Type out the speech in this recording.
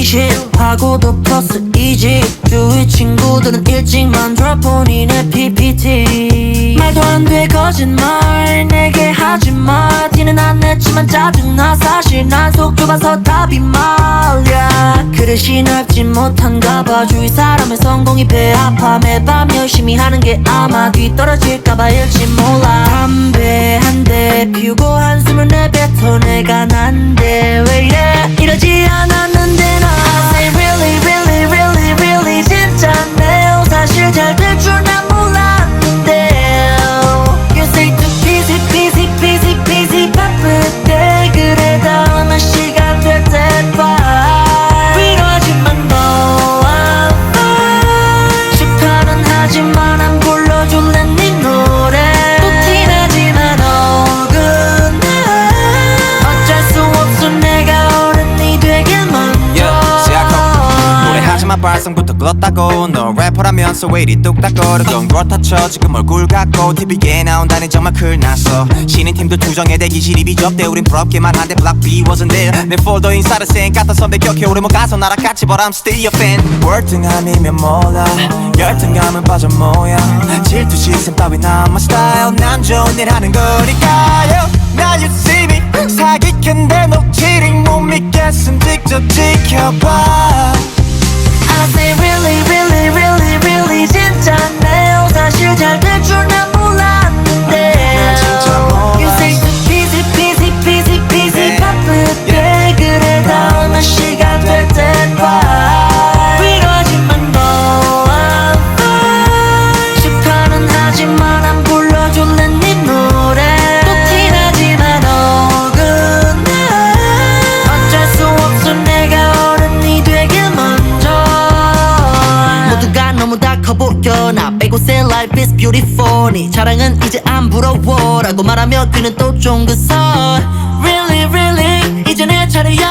20하고도 플러스 2지 주위 친구들은 일찍 만들어 본인의 PPT 말도 안 돼 거짓말 내게 하지마 티는 안 냈지만 짜증나 사실 난 속 좁아서 답이 말야 그릇이 넓지 못한가 봐 주위 사람의 성공이 배 아파 매밤 열심히 하는 게 아마 뒤떨어질까봐 일지 몰라 담배 한 대 피우고 한숨을 내뱉어 내가 난데 왜 이래 이러지 않았는데 나 I say really really really really 진짜네요 사실 잘 될 줄 난 몰랐는데 You say too busy busy busy busy 바쁘대 그래 다음에 시간 될 때 봐 위로하지만 너 I'm fine 축하는 하지만 안 불러줄래 네 노래 또 티나지만 어긋나 어쩔 수 없어 내가 어른이 되길 먼저 노래하지만 발성부터 껐다고 너 래퍼라면서 왜 이리 뚝딱거려 넌 그렇다 쳐 지금 얼굴 갖고 TV에 나온다니 정말 큰일 났어 신인팀도 투정에 대기실이 비좁대 우린 부럽기만 한데 Block B wasn't there 내 폴더 인사를 쌩 갖다 선배 격해 오래 못 가서 날아갔지 But I'm still your fan 월등함이면 몰라 열등감은 빠져 모여 질투 시샘 따윈 not my style 난 좋은 일 하는 거니까요 Now you see me 사기캔데 녹취리 못 믿겠음 직접 지켜봐 I say really really really really 진짜네요 사실 잘 될 줄 난 몰랐는데 You say too busy busy busy busy 바쁘대 그래 다음에 시간 될 때 봐 위로하지만 너 I'm fine 축하는 하지만 안 불러줄래 네 노래 또 티나지만 어긋나 어쩔 수 없어 내가 어른이 되길 먼저 모두가 너무 다 커 보여 나 빼고 say life is beautiful 네 자랑은 이제 안 부러워 라고 말하며 그는 또 쫑긋서 Really really 이제 내 차례야